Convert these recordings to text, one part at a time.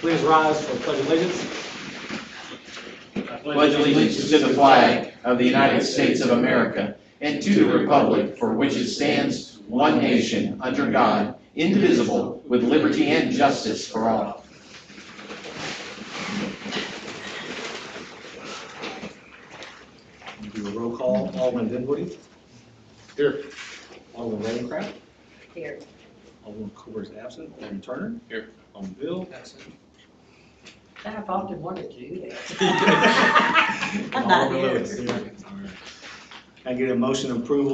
Please rise for Pledge of Allegiance. Pledge allegiance to the flag of the United States of America and to the republic for which it stands, one nation, under God, indivisible, with liberty and justice for all. Do a roll call. Alderman Dinwiddie. Here. Alderman Ravencraft. Here. Alderman Cooper is absent. Alderman Turner. Here. Alderman Bill. Absent. I've often wanted to do that. I'm not Alderman here. Lewis. Here. All right. Can I get a motion to approve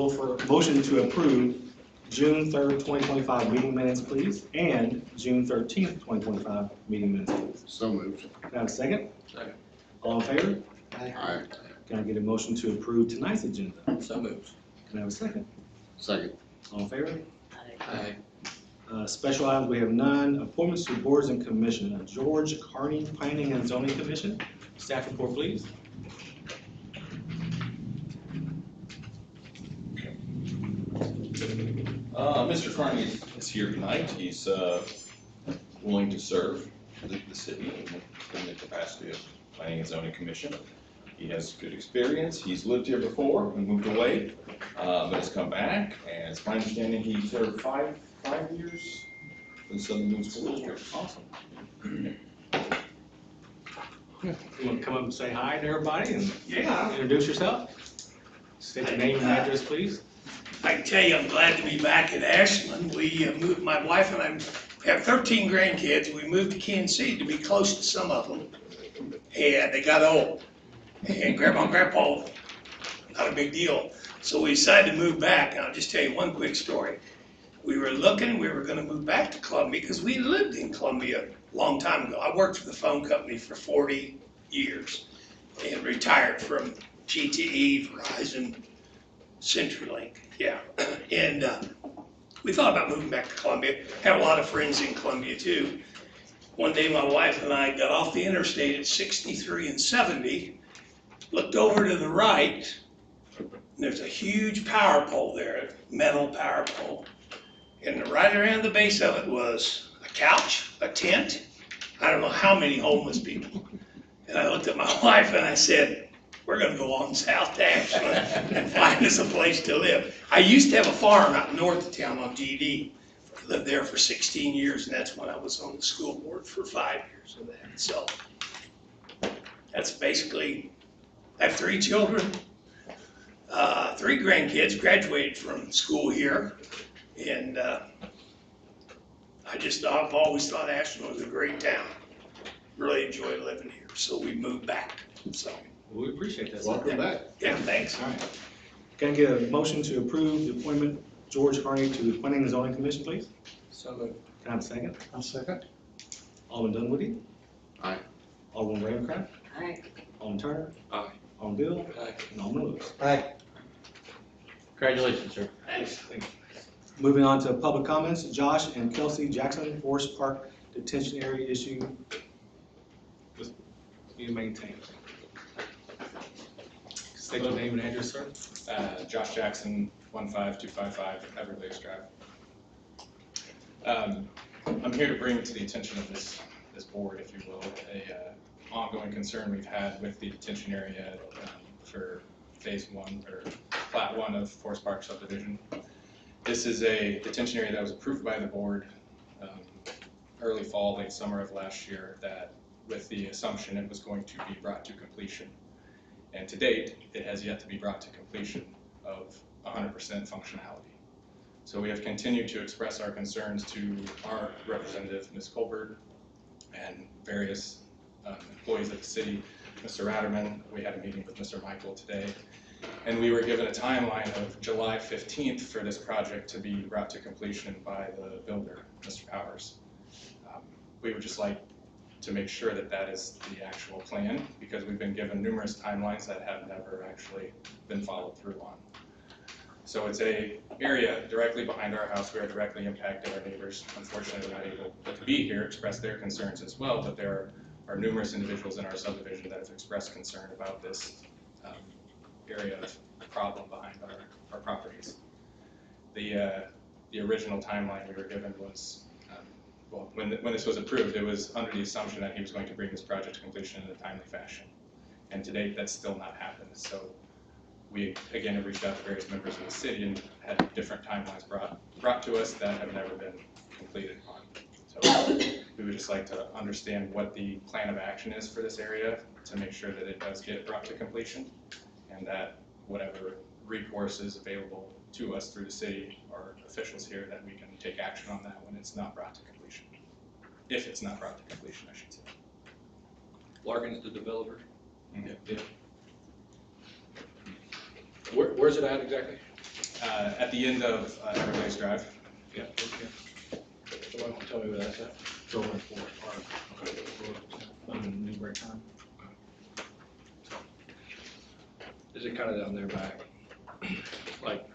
June 3rd, 2025 meeting minutes, please, and June 13th, 2025 meeting minutes, please. So moved. Can I have a second? Second. All in favor? Aye. Can I get a motion to approve tonight's agenda? So moved. Can I have a second? Second. All in favor? Aye. Special items, we have none. Appointments to boards and commissions. George Carney, Planning and Zoning Commission. Staff report, please. Mr. Carney is here tonight. He's willing to serve the city in the capacity of Planning and Zoning Commission. He has good experience. He's lived here before and moved away, but has come back. And it's my understanding he served five years in the Southern Boone School District. Awesome. You want to come up and say hi to everybody and introduce yourself? State your name and address, please. I can tell you, I'm glad to be back in Ashland. We moved, my wife and I have 13 grandkids. We moved to Kansas City to be close to some of them. And they got old. And Grandma and Grandpa, not a big deal. So we decided to move back. And I'll just tell you one quick story. We were looking, we were going to move back to Columbia because we lived in Columbia a long time ago. I worked for the phone company for 40 years and retired from GTE, Verizon, CenturyLink. Yeah, and we thought about moving back to Columbia. Had a lot of friends in Columbia too. One day my wife and I got off the interstate at 63 and 70, looked over to the right, and there's a huge power pole there, a metal power pole. And right around the base of it was a couch, a tent, I don't know how many homeless people. And I looked at my wife and I said, we're gonna go on south to Ashland and find us a place to live. I used to have a farm out north of town on GD. I lived there for 16 years, and that's when I was on the school board for 5 years of that. So that's basically, I have 3 children, 3 grandkids graduated from school here, and I've always thought Ashland was a great town. Really enjoy living here, so we moved back. So. Well, we appreciate that. Welcome back. Yeah, thanks. All right. Can I get a motion to approve the appointment George Carney to the Planning and Zoning Commission, please? So moved. Can I have a second? I'll second. Alderman Dunwoody. Aye. Alderman Ravencraft. Aye. Alderman Turner. Aye. Alderman Bill. Aye. And Alderman Lewis. Aye. Congratulations, sir. Thanks. Moving on to public comments. Josh and Kelsey Jackson, Forest Park Detention Area issue. You maintain. State your name and address, sir. Josh Jackson, 15255 Everglades Drive. I'm here to bring to the attention of this board, if you will, a ongoing concern we've had with the detention area for phase 1 or plat 1 of Forest Park subdivision. This is a detention area that was approved by the board early fall, late summer of last year, that with the assumption it was going to be brought to completion. And to date, it has yet to be brought to completion of 100% functionality. So we have continued to express our concerns to our representative, Ms. Colbert, and various employees of the city. Mr. Ratterman, we had a meeting with Mr. Michael today, and we were given a timeline of July 15th for this project to be brought to completion by the builder, Mr. Powers. We would just like to make sure that that is the actual plan, because we've been given numerous timelines that have never actually been followed through on. So it's a area directly behind our house. We are directly impacted. Our neighbors, unfortunately, are not able to be here, express their concerns as well, but there are numerous individuals in our subdivision that have expressed concern about this area of problem behind our properties. The original timeline we were given was well, when this was approved, it was under the assumption that he was going to bring this project to completion in a timely fashion. And to date, that's still not happened. So we, again, have reached out to various members of the city and had different timelines brought to us that have never been completed on. So we would just like to understand what the plan of action is for this area to make sure that it does get brought to completion, and that whatever recourse is available to us through the city or officials here, that we can take action on that when it's not brought to completion. If it's not brought to completion, I should say. Larkin's the developer? Mhm. Yeah. Where's it at exactly? At the end of Everglades Drive. Yeah. Someone can tell me where that's at? It's over in Forest Park. On Newbury Time. Is it kind of down there by, like,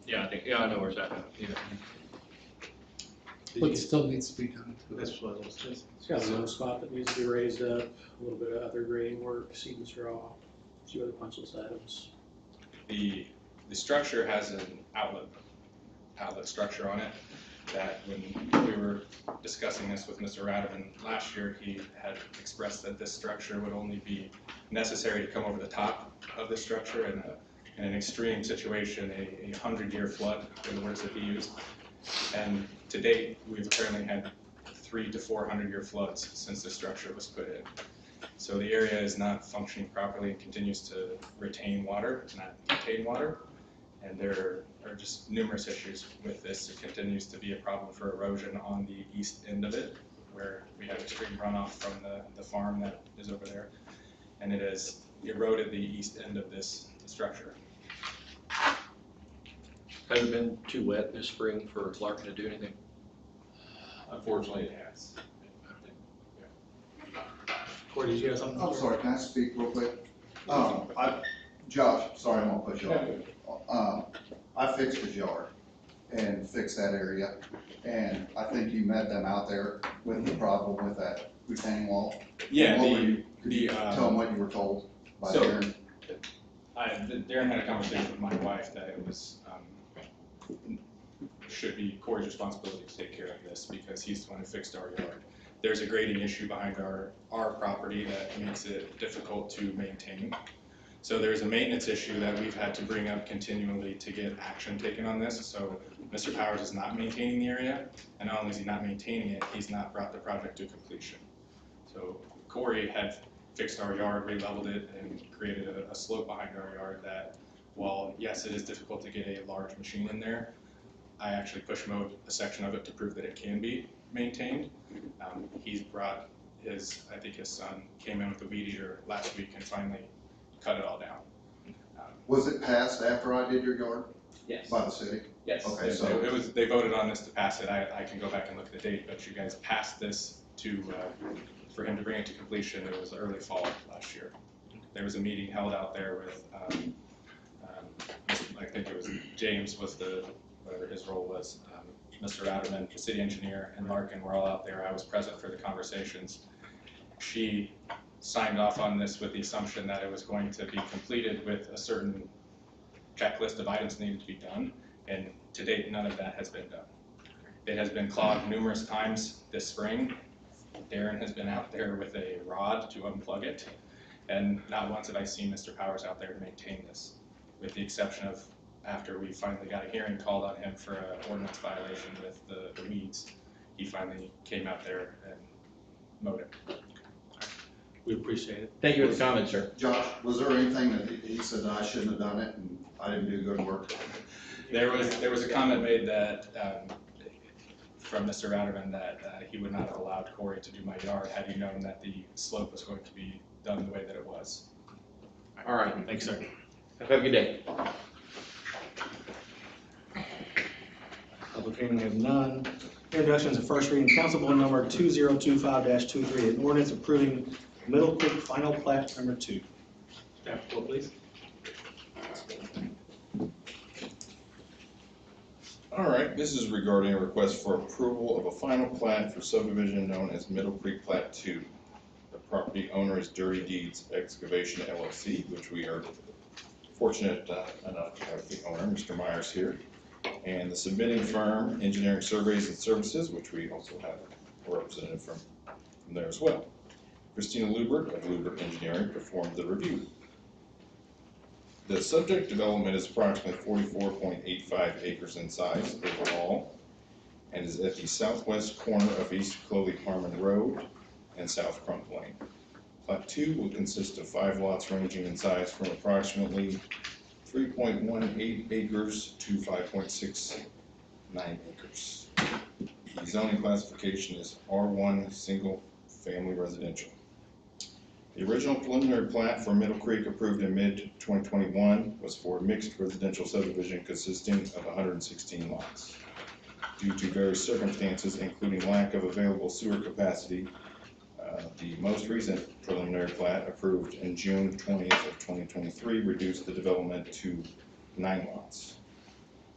yeah, I know where it's at now. Yeah. But still needs to be done. That's what it was. It's got a low spot that needs to be raised up, a little bit of other grading work, seed and straw, a few other punch list items. The structure has an outlet structure on it that when we were discussing this with Mr. Radovan last year, he had expressed that this structure would only be necessary to come over the top of the structure in an extreme situation, a 100-year flood, in the words that he used. And to date, we've apparently had 300 to 400-year floods since the structure was put in. So the area is not functioning properly and continues to retain water, not contain water. And there are just numerous issues with this. It continues to be a problem for erosion on the east end of it, where we have extreme runoff from the farm that is over there. And it has eroded the east end of this structure. Has it been too wet this spring for Larkin to do anything? Unfortunately, it has. Corey, did you have something? I'm sorry, can I speak real quick? Josh, sorry, I'm gonna put you on. I fixed his yard and fixed that area, and I think you met them out there with the problem with that retaining wall. Yeah, Could you tell them what you were told by So- Darren? Darren had a conversation with my wife that it was, should be Corey's responsibility to take care of this because he's the one who fixed our yard. There's a grading issue behind our property that makes it difficult to maintain. So there's a maintenance issue that we've had to bring up continually to get action taken on this. So Mr. Powers is not maintaining the area, and not only is he not maintaining it, he's not brought the project to completion. So Corey had fixed our yard, re-leveled it, and created a slope behind our yard that, while yes, it is difficult to get a large machine in there, I actually push mowed a section of it to prove that it can be maintained. He's brought I think his son came in with a weed eater last week and finally cut it all down. Was it passed after I did your yard Yes. by the city? Yes. Okay, so- They voted on this to pass it. I can go back and look at the date, but you guys passed this for him to bring it to completion. It was early fall last year. There was a meeting held out there with, I think it was James was whatever his role was, Mr. Radovan, the city engineer, and Larkin were all out there. I was present for the conversations. She signed off on this with the assumption that it was going to be completed with a certain checklist of items needed to be done, and to date, none of that has been done. It has been clogged numerous times this spring. Darren has been out there with a rod to unplug it, and not once have I seen Mr. Powers out there to maintain this, with the exception of after we finally got a hearing called on him for an ordinance violation with the weeds. He finally came out there and mowed it. We appreciate it. Thank you for the comment, sir. Josh, was there anything that he said that I shouldn't have done it and I didn't do good work? There was a comment made that, from Mr. Radovan that he would not have allowed Corey to do my yard had he known that the slope was going to be done the way that it was. All right. Thanks, sir. Have a good day. Public hearing, we have none. Introductions and first reading, Council Bill number 2025-23, an ordinance approving Middle Creek Final Plat number 2. Staff report, please. All right, this is regarding a request for approval of a final plat for subdivision known as Middle Creek Plat 2. The property owner is Dirty Deeds Excavation LLC, which we are fortunate enough to have the owner, Mr. Myers, here. And the submitting firm, Engineering Surveys and Services, which we also have a representative from there as well. Christina Lubert of Lubert Engineering performed the review. The subject development is approximately 44.85 acres in size overall and is at the southwest corner of East Chloe Harmon Road and South Crump Lane. Plat 2 will consist of 5 lots ranging in size from approximately 3.18 acres to 5.69 acres. The zoning classification is R1 single family residential. The original preliminary plat for Middle Creek approved in mid-2021 was for a mixed residential subdivision consisting of 116 lots. Due to various circumstances, including lack of available sewer capacity, the most recent preliminary plat approved in June 20th of 2023 reduced the development to 9 lots.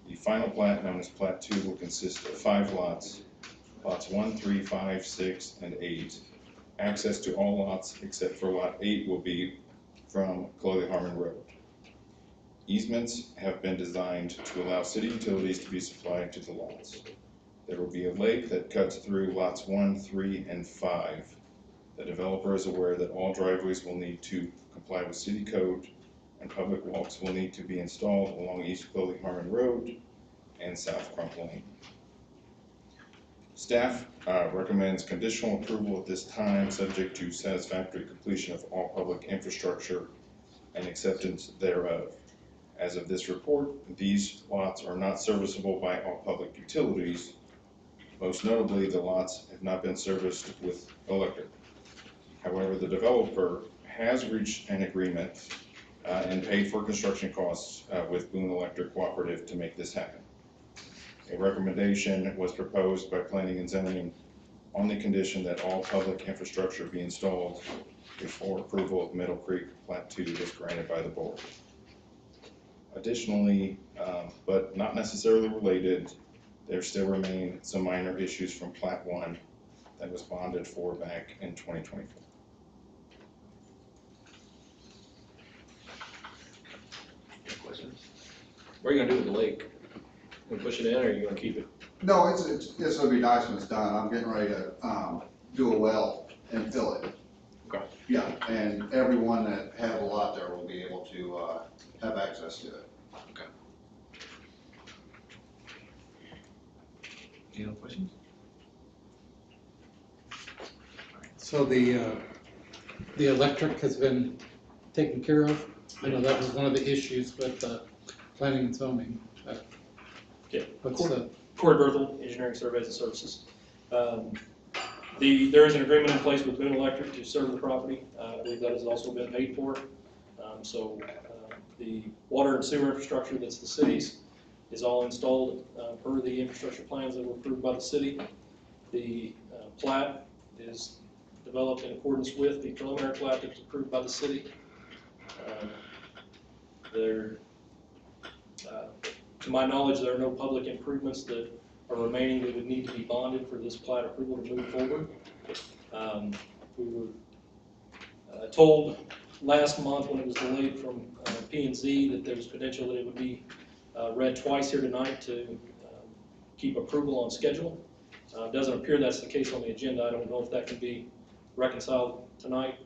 The final plat, known as Plat 2, will consist of 5 lots, lots 1, 3, 5, 6, and 8. Access to all lots except for lot 8 will be from Chloe Harmon Road. Easements have been designed to allow city utilities to be supplied to the lots. There will be a lake that cuts through lots 1, 3, and 5. The developer is aware that all driveways will need to comply with city code and public walks will need to be installed along East Chloe Harmon Road and South Crump Lane. Staff recommends conditional approval at this time, subject to satisfactory completion of all public infrastructure and acceptance thereof. As of this report, these lots are not serviceable by all public utilities. Most notably, the lots have not been serviced with electric. However, the developer has reached an agreement and paid for construction costs with Boone Electric Cooperative to make this happen. A recommendation was proposed by Planning and Zoning on the condition that all public infrastructure be installed before approval of Middle Creek Plat 2 is granted by the board. Additionally, but not necessarily related, there still remain some minor issues from Plat 1 that was bonded for back in 2024. Questions? What are you gonna do with the lake? Gonna push it in, or are you gonna keep it? No, it's gonna be nice when it's done. I'm getting ready to, do a well and fill it. Okay. Yeah, and everyone that had a lot there will be able to, have access to it. Any other questions? So the electric has been taken care of? I know that was one of the issues with planning and zoning. Yeah. What's the, Corey Berthel, Engineering Surveys and Services. There is an agreement in place with Boone Electric to serve the property. I believe that has also been paid for. The water and sewer infrastructure that's the city's is all installed per the infrastructure plans that were approved by the city. The plat is developed in accordance with the preliminary plat that was approved by the city. To my knowledge, there are no public improvements that are remaining that would need to be bonded for this plat approval to move forward. We were told last month when it was delayed from P&Z that there was potential that it would be read twice here tonight to keep approval on schedule. It doesn't appear that's the case on the agenda. I don't know if that can be reconciled tonight,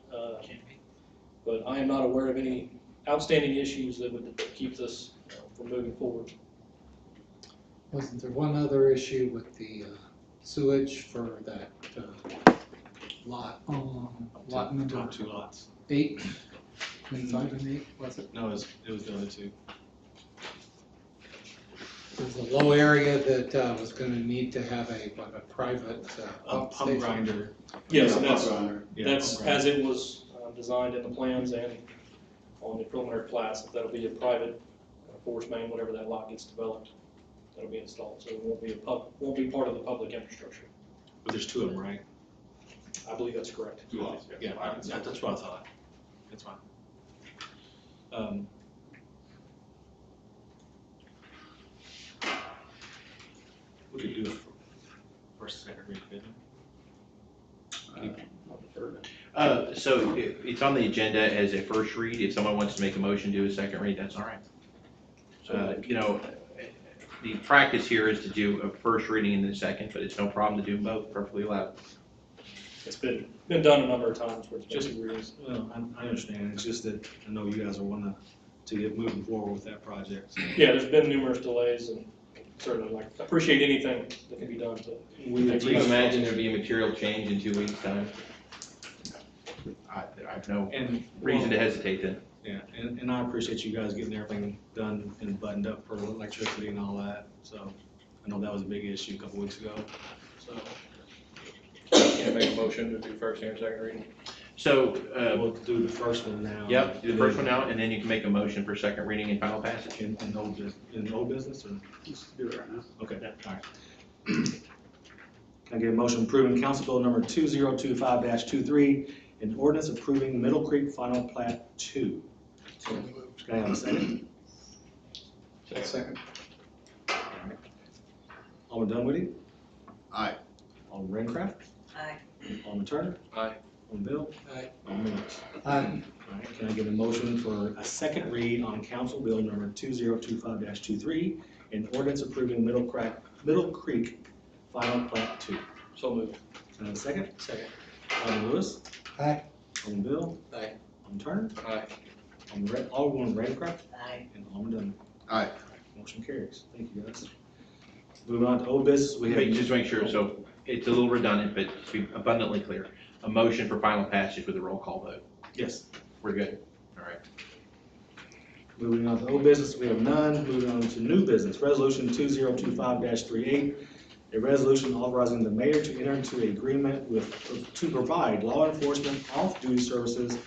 but I am not aware of any outstanding issues that would keep this from moving forward. wasn't there one other issue with the sewage for that lot number 2 lots. 8? 5 and 8, was it? No, it was the other 2. There's a low area that was gonna need to have a private Pump station. grinder. Yes, Yeah, that's, pump grinder. Yeah, that's pump grinder. as it was designed in the plans and on the preliminary plats. That'll be a private force main whenever that lot gets developed. That'll be installed, so it won't be part of the public infrastructure. But there's 2 of them, right? I believe that's correct. Yeah, that's what I thought. That's fine. We could do it for first, second read, couldn't we? So it's on the agenda as a first read. If someone wants to make a motion to do a second read, that's all right. You know, the practice here is to do a first reading and then a second, but it's no problem to do both, perfectly allowed. It's been done a number of times where it's Just- just reasons. Well, I understand, it's just that I know you guys are wanting to get moving forward with that project. So Yeah, there's been numerous delays and certainly like appreciate anything that can be done to. we Do you imagine there'd be a material change in 2 weeks' time? I have no And reason to hesitate then. Yeah, and I appreciate you guys getting everything done and buttoned up for electricity and all that, so I know that was a big issue a couple weeks ago, so. Can't make a motion to do first and second reading. So, We'll do the first one now. yep, do the first one now, and then you can make a motion for second reading and final passage. In old business, or? Let's do it right now. Okay, all right. Can I get a motion approving Council Bill number 2025-23, an ordinance approving Middle Creek Final Plat 2? Can I have a second? Second. Alderman Dunwoody? Aye. Alderman Rancraft? Aye. Alderman Turner? Aye. Alderman Bill? Aye. Alderman Lewis? Aye. All right, can I get a motion for a second read on Council Bill number 2025-23, an ordinance approving Middle Creek Final Plat 2? So moved. Can I have a second? Second. Alderman Lewis? Aye. Alderman Bill? Aye. Alderman Turner? Aye. Alderman Rancraft? Aye. And Alderman Dunn. Aye. Motion carries. Thank you, guys. Moving on to old business, we have. Wait, just make sure, so it's a little redundant, but to be abundantly clear, a motion for final passage with a roll call vote. Yes. We're good. All right. Moving on to old business, we have none. Moving on to new business, resolution 2025-38, a resolution authorizing the mayor to enter into an agreement to provide law enforcement off-duty services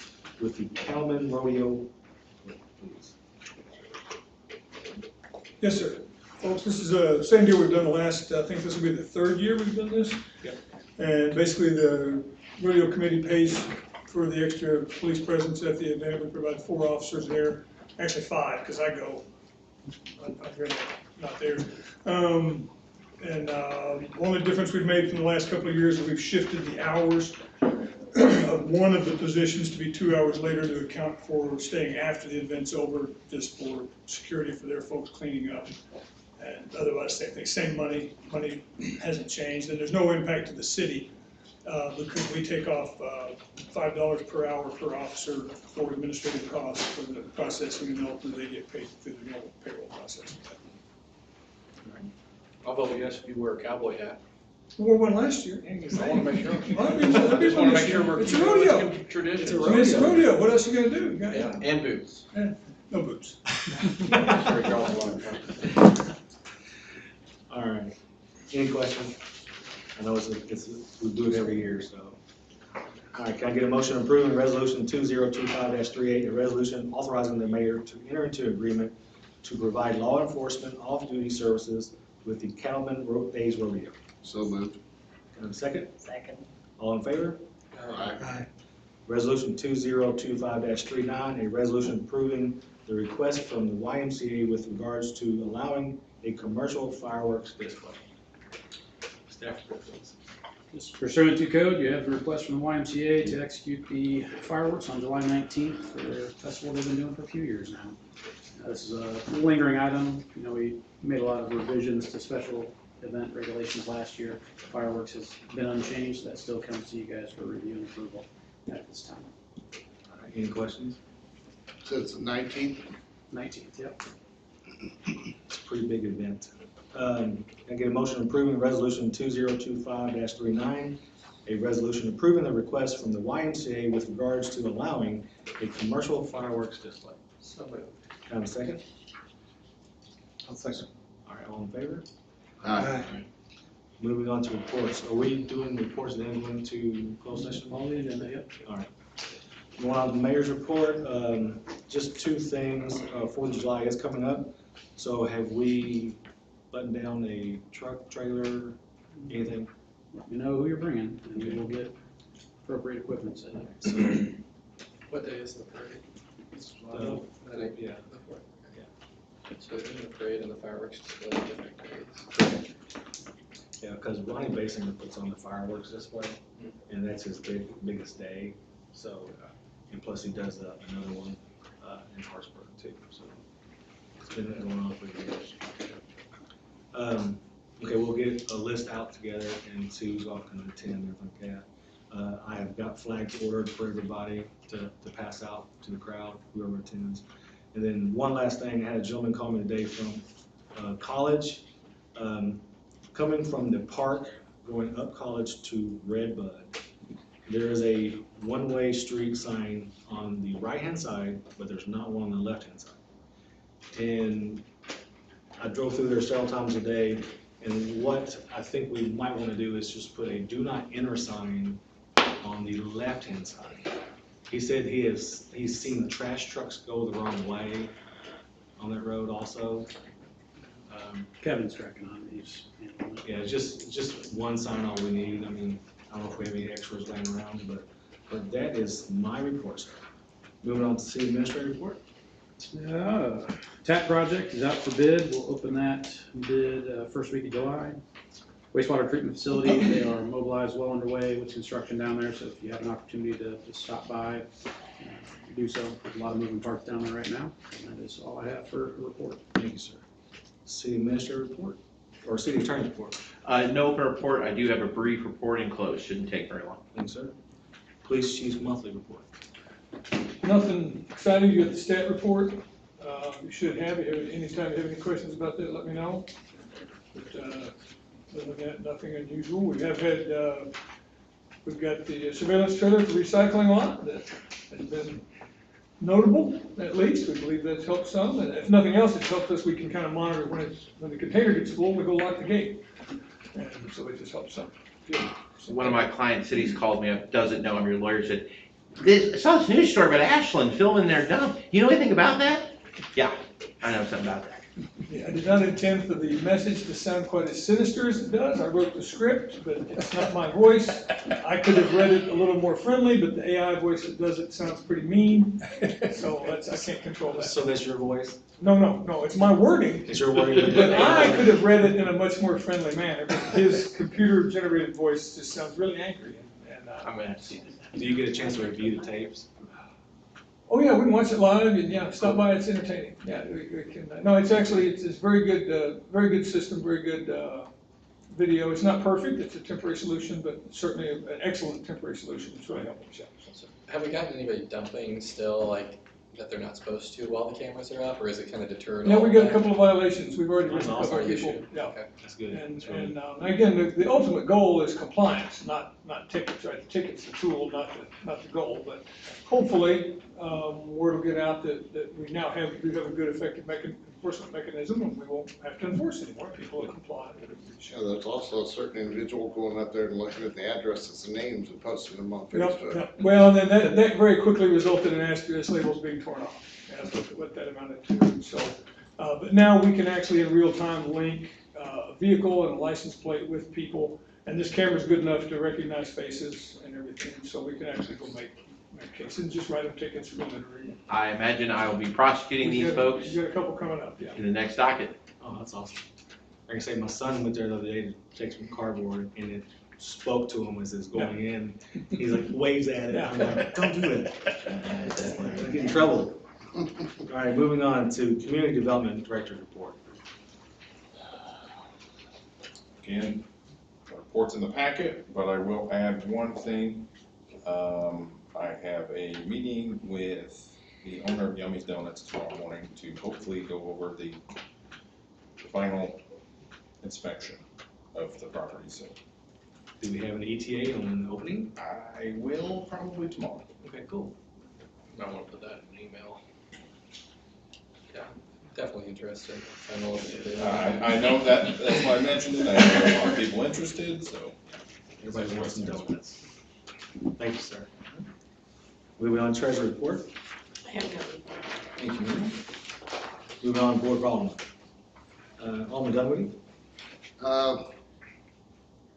with the Cattlemen Rodeo. Yes, sir. Folks, this is the same deal we've done the last, I think this will be the third year we've done this. Yep. And basically, the rodeo committee pays for the extra police presence at the event. We provide 4 officers there, actually 5, because I go. I'm really not there. One of the difference we've made from the last couple of years is we've shifted the hours of one of the positions to be 2 hours later to account for staying after the event's over, just for security for their folks cleaning up. And otherwise, same thing, same money hasn't changed, and there's no impact to the city, because we take off $5 per hour per officer for administrative costs for the processing, and ultimately they get paid through the normal payroll process. I'll vote yes if you wear a cowboy hat. We wore one last year. I want to make sure. Well, I Just want to make sure we're It's a keeping rodeo. Mexican tradition. It's a rodeo, what else you gonna do? Yeah, and boots. No boots. All right. Any questions? I know we do it every year, so. All right, can I get a motion approving resolution 2025-38, a resolution authorizing the mayor to enter into agreement to provide law enforcement off-duty services with the Cattlemen Days Rodeo? So moved. Can I have a second? Second. All in favor? Aye. Resolution 2025-39, a resolution approving the request from the YMCA with regards to allowing a commercial fireworks display. Staff report, please. Just pursuant to code, you have a request from the YMCA to execute the fireworks on July 19th for their festival they've been doing for a few years now. This is a lingering item. You know, we made a lot of revisions to special event regulations last year. Fireworks has been unchanged. That still comes to you guys for review and approval at this time. All right, any questions? So it's the 19th? 19th, yep. It's a pretty big event. Can I get a motion approving resolution 2025-39, a resolution approving the request from the YMCA with regards to allowing a commercial fireworks display? So moved. Can I have a second? I'll second. All right, all in favor? Aye. Moving on to reports. Are we doing reports then going to closed session? All the agenda, yep. All right. Going on to the mayor's report, just 2 things. 4th of July is coming up. So have we buttoned down a truck, trailer, anything? Let me know who you're bringing, and we will get appropriate equipment set up. So, What day is the parade? That ain't- yeah. So isn't the parade and the fireworks display different days? Yeah, because Ronnie Basinger puts on the fireworks display, and that's his biggest day. So, and plus he does another one in Harrisburg too. So it's been going on for years. Okay, we'll get a list out together and see who's all gonna attend and everything like that. I have got flags ordered for everybody to pass out to the crowd, whoever attends. And then one last thing, I had a gentleman call me today from College, coming from the park, going up College to Redbud. There is a one-way street sign on the right-hand side, but there's not one on the left-hand side. And I drove through there several times a day, and what I think we might want to do is just put a do not enter sign on the left-hand side. He said he's seen the trash trucks go the wrong way on that road also. Kevin's tracking on these. Yeah, just one sign all we need. I mean, I don't know if we have any extras laying around, but that is my report, sir. Moving on to city administrator report. TAP project is out for bid. We'll open that bid first week of July. Wastewater treatment facility, they are mobilized, well underway with construction down there, so if you have an opportunity to stop by, do so. There's a lot of moving parts down there right now, and that is all I have for a report. Thank you, sir. City administrator report, or city attorney report. No open report. I do have a brief report enclosed. Shouldn't take very long. Thanks, sir. Police chief's monthly report. Nothing exciting, you got the stat report, you should have it, anytime you have any questions about that, let me know. But, other than that, nothing unusual, we have had, we've got the surveillance trailer for recycling lot that has been notable, at least, we believe that's helped some, and if nothing else, it's helped us, we can kind of monitor when the container gets full, we go lock the gate, and so it just helps some. Good. One of my client cities called me up, doesn't know I'm your lawyer, said, I saw this news story about Ashland filming their dump. You know anything about that? Yeah, I know something about that. Yeah, I did not intend for the message to sound quite as sinister as it does. I wrote the script, but it's not my voice. I could have read it a little more friendly, but the AI voice that does it sounds pretty mean. So I can't control that. So that's your voice? No, it's my wording. It's your wording. But I could have read it in a much more friendly manner. But his computer-generated voice just sounds really angry. And I'm gonna have to see this. Do you get a chance to review the tapes? oh yeah, we can watch it live and yeah, stop by, it's entertaining. Yeah, we can, no, it's actually, it's very good system, very good, video. It's not perfect, it's a temporary solution, but certainly an excellent temporary solution. It's really helping us out. So have we gotten anybody dumping still, like, that they're not supposed to while the cameras are up, or is it kind of deterred? Yeah, we got a that? couple of violations. We've already written a That's couple of Already people. issued? Yeah. Okay. That's good. And, That's really- and again, the ultimate goal is compliance, not tickets, right? The ticket's the tool, not the goal, but hopefully, word will get out that we now have a good effective enforcement mechanism, and we won't have to enforce anymore. People will comply. Yeah, there's also a certain individual going up there and looking at the addresses and names and posting them on Yep, Facebook. yep. Well, then that very quickly resulted in asterisk labels being torn off. That's what that amounted to. So, but now we can actually in real time link a vehicle and a license plate with people, and this camera's good enough to recognize faces and everything, so we can actually go make cases and just write them tickets for littering. I imagine I will be prosecuting these folks You got a couple coming up, yeah. in the next docket. Oh, that's awesome. Like I say, my son went there the other day to take some cardboard, and it spoke to him as it's going in. He's like, waves at it. I'm like, don't do that. I get in trouble. All right, moving on to Community Development Director's report. Again, the report's in the packet, but I will add one thing. I have a meeting with the owner of Yummy's Donuts tomorrow morning to hopefully go over the final inspection of the property, so Do we have an ETA on opening? I will probably tomorrow. Okay, cool. I want to put that in an email. Yeah, definitely interested. I know what I know that's why I mentioned it. I know a lot of people interested, so. Everybody wants some donuts. Thank you, sir. Moving on, treasury report. I have no report. Thank you, Mary. Moving on, board of Aldermen. Alderman Dunwoody.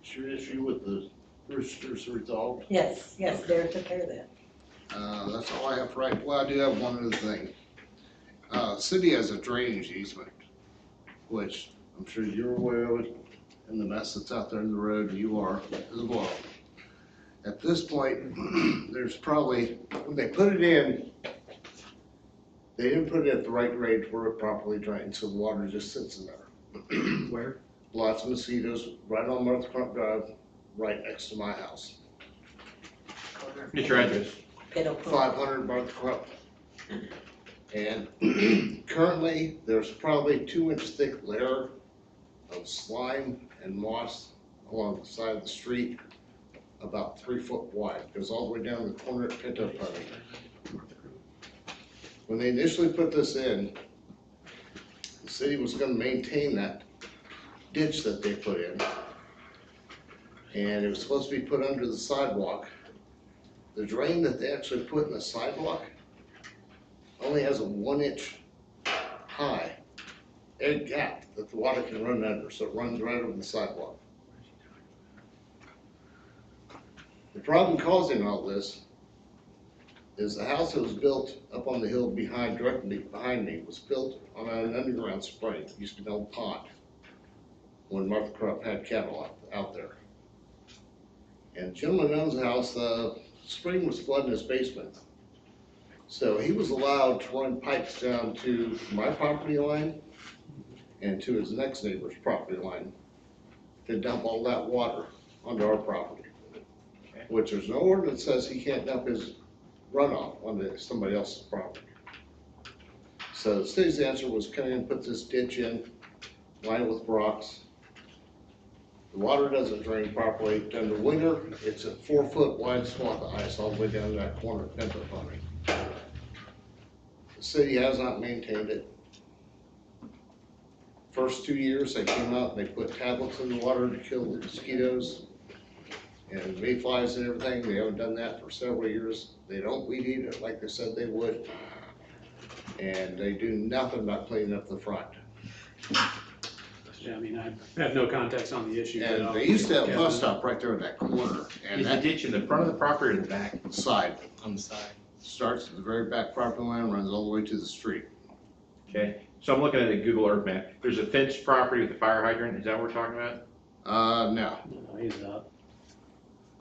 Is your issue with the roosters resolved? Yes, Derek took care of that. That's all I have for right. Well, I do have one other thing. City has a drainage easement, which I'm sure you're aware of it, and the mess that's out there in the road, you are as well. At this point, there's probably, when they put it in, they didn't put it at the right grade where it properly drains, so the water just sits in there. Where? lots of mosquitoes, right on Martha Crump Drive, right next to my house. Get your address. 500 Martha Crump. And currently, there's probably 2-inch thick layer of slime and moss along the side of the street, about 3 foot wide. Goes all the way down the corner at Pinto Putty. When they initially put this in, the city was gonna maintain that ditch that they put in. And it was supposed to be put under the sidewalk. The drain that they actually put in the sidewalk only has a 1-inch high air gap that the water can run under, so it runs right over the sidewalk. The problem causing all this is the house that was built up on the hill directly behind me was built on an underground spring. It used to be an old pond when Martha Crump had cattle out there. And the gentleman owns the house, the spring was flooding his basement. So he was allowed to run pipes down to my property line and to his next neighbor's property line to dump all that water onto our property. Which there's no ordinance that says he can't dump his runoff onto somebody else's property. So the city's answer was come in and put this ditch in, line it with rocks. The water doesn't drain properly. During the winter, it's a 4 foot wide swath of ice all the way down to that corner of Pinto Putty. The city has not maintained it. First 2 years, they came out and they put tablets in the water to kill the mosquitoes and mayflies and everything. They haven't done that for several years. They don't weed eat it like they said they would. And they do nothing about cleaning up the front. Yeah, I mean, I have no context on the issue. And they used to have a bus stop right there in that corner. And Is the that ditch in the front of the property or the back? side On the side. starts at the very back property line, runs all the way to the street. Okay, so I'm looking at a Google Earth map. There's a fenced property with a fire hydrant. Is that what we're talking about? No, No, he's not.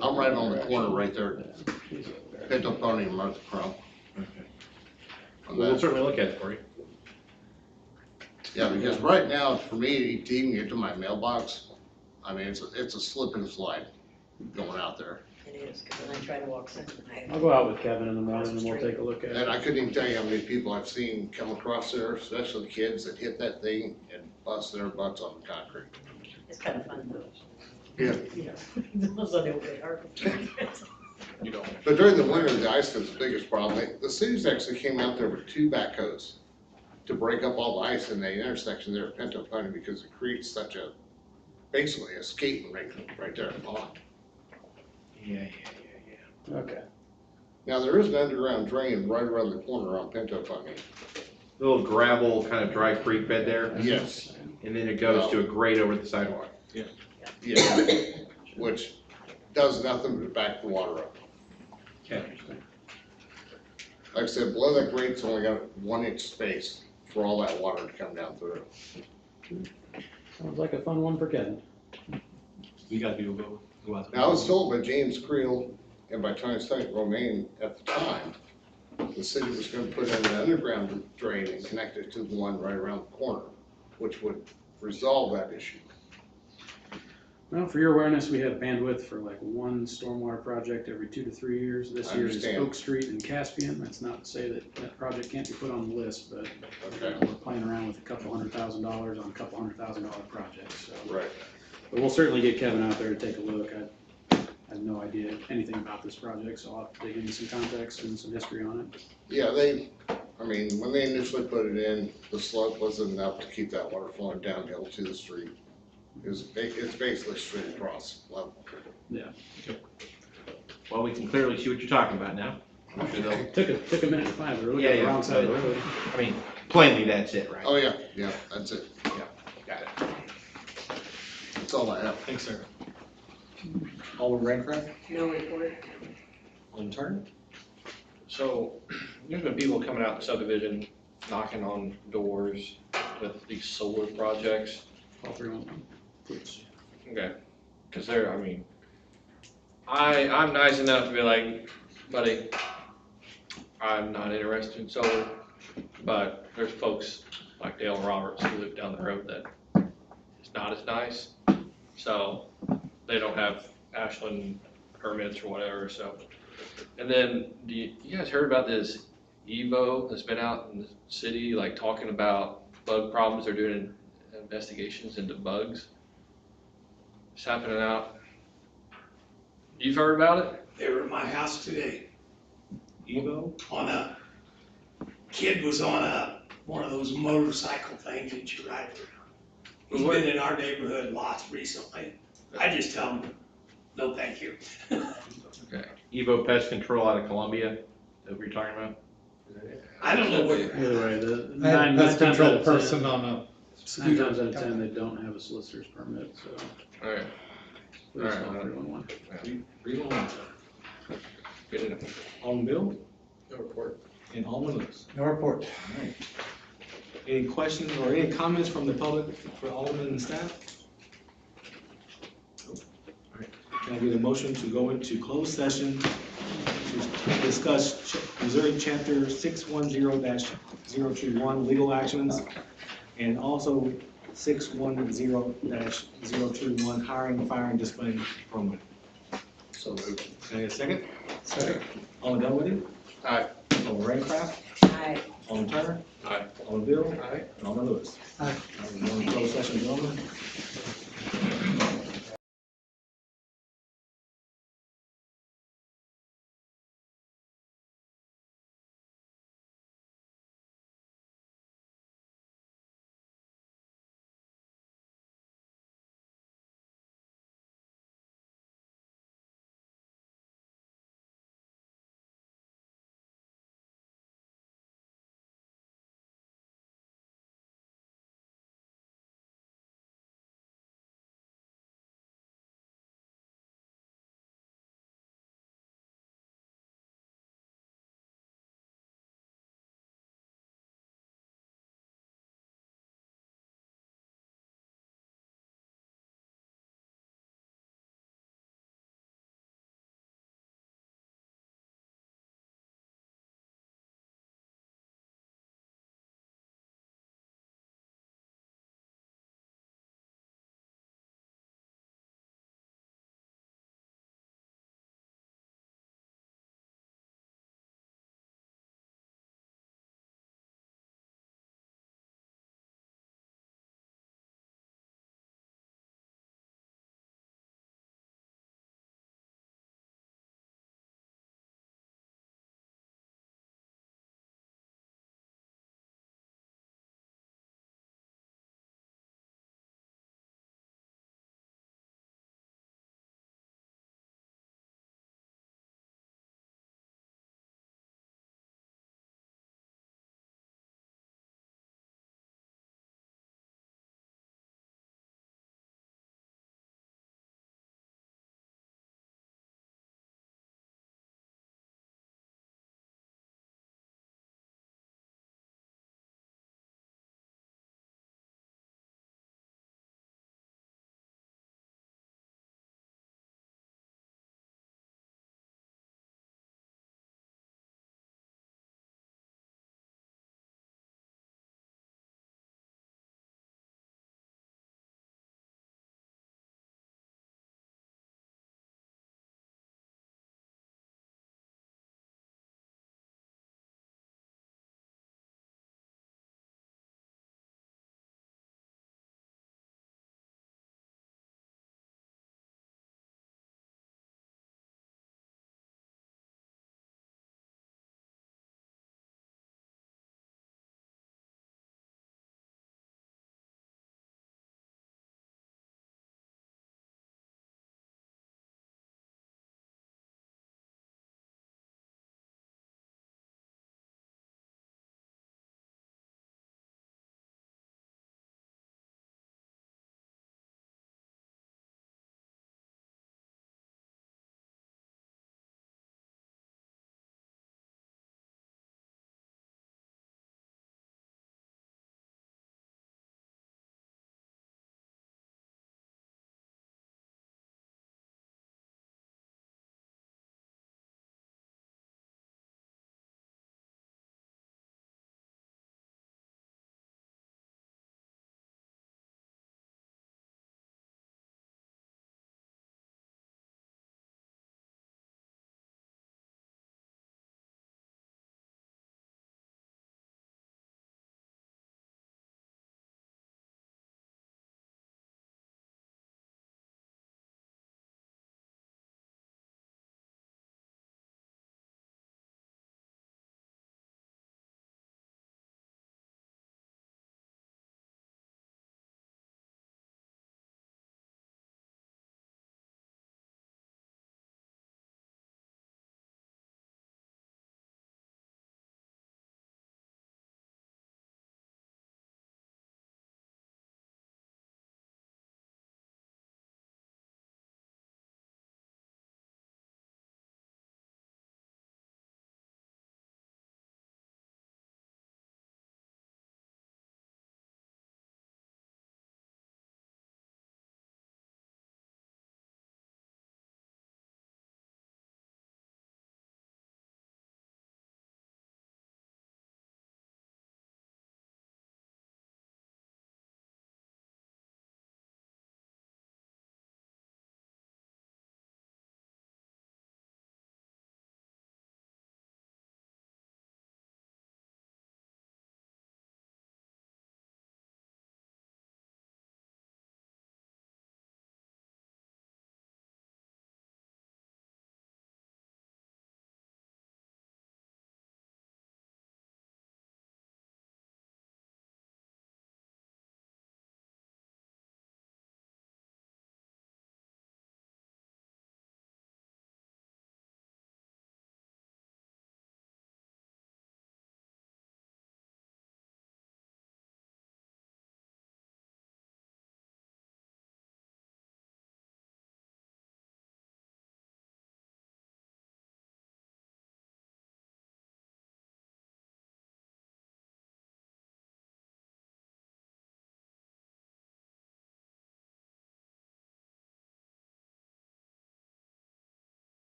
I'm right on the corner right there, Pinto Pony and Martha Crump. Okay. On We'll that. certainly look at it for you. Yeah, because right now, for me to even get to my mailbox, I mean, it's a slip and slide going out there. It is, because when I try to walk in, I'll go out with Kevin in the morning and we'll take a look at And it. I couldn't even tell you how many people I've seen come across there, especially kids that hit that thing and bust their butts on the concrete. It's kind of fun though. Yeah. You know, so they don't get hurt. You don't. But during the winter, the ice was the biggest problem. The cities actually came out there with 2 backhoes to break up all the ice in the intersection there at Pinto Pony because it creates such a, basically a skating rink right there in the pond. Yeah. Okay. Now, there is an underground drain right around the corner on Pinto Pony. Little gravel kind of dry creek bed there. Yes. And then it goes to a grate over the sidewalk. Yeah, which does nothing but back the water up. Okay. Like I said, below that grate's only got 1-inch space for all that water to come down through. Sounds like a fun one for Kevin. We got people go out there. Now, I was told by James Creel and by Tony St. Romaine at the time, the city was gonna put in an underground drain and connect it to the one right around the corner, which would resolve that issue. Well, for your awareness, we have bandwidth for like one stormwater project every 2 to 3 years. This I year is understand. Oak Street and Caspian. That's not to say that that project can't be put on the list, but Okay. we're playing around with a couple $100,000 on a couple $100,000 projects, so. Right. But we'll certainly get Kevin out there to take a look. I have no idea anything about this project, so I'll have to dig into some context and some history on it. Yeah, I mean, when they initially put it in, the slope wasn't enough to keep that water flowing downhill to the street. It's basically straight across level. Well, we can clearly see what you're talking about now. I'm sure they'll- Took a minute to find it. We're looking Yeah, at the yeah. wrong side of the road. I mean, plainly, that's it, right? Oh, yeah, that's it. Got it. That's all I have. Thanks, sir. Alderman Rancraft, No report. Alderman Turner. So, there's been people coming out in subdivision, knocking on doors with these solar projects. All 311. Okay, because they're, I mean, I'm nice enough to be like, buddy, I'm not interested in solar, but there's folks like Dale Roberts who live down the road that it's not as nice. So they don't have Ashland permits or whatever, so. And then, you guys heard about this Evo that's been out in the city, like talking about bug problems? They're doing investigations into bugs. It's happening out. You've heard about it? They were at my house today. Evo? Kid was on one of those motorcycle things that you ride around. He's What? been in our neighborhood lots recently. I just tell him, no, thank you. Okay. Evo Pest Control out of Columbia, that we're talking about? I don't know what, Either way, the I had a nine pest times out control of person 10, on a 9 scooter. times out of 10, they don't have a solicitor's permit, so Alright, please Alright, call well. 311. 311. good enough. Alderman Bill No report. and Alderman Lewis. No report. All right. Any questions or any comments from the public for Alderman and staff? Nope. All right. Can I get a motion to go into closed session to discuss Missouri Chapter 610-021 legal actions and also 610-021 hiring, firing, disciplining program? So moved. Can I get a second? Second. Alderman Dunwoody? Aye. Alderman Rancraft? Aye. Alderman Turner? Aye. Alderman Bill? Aye. And Alderman Lewis? Aye. We're in closed session, gentlemen.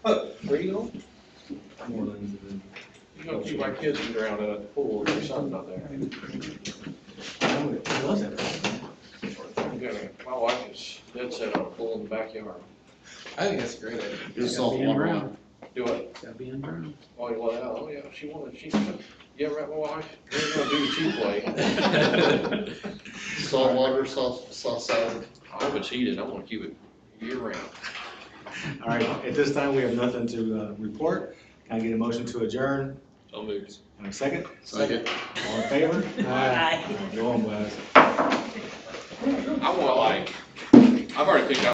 Where you going? More lanes than- You gonna keep my kids from drowning at the pool, or something out there? I love that. My wife is dead set on a pool in the backyard. I think that's a great idea. Just Gotta be in saltwater. brown. Do it. Gotta be in brown. Oh, yeah, she wanted, yeah, right, my wife, we're gonna do the cheap way. Saltwater, soft salad. I hope it's heated, I wanna keep it year round. All right, at this time, we have nothing to report. Can I get a motion to adjourn? So moved. And a second? Second. All in favor? Aye. Go on, guys. I want like, I've already picked out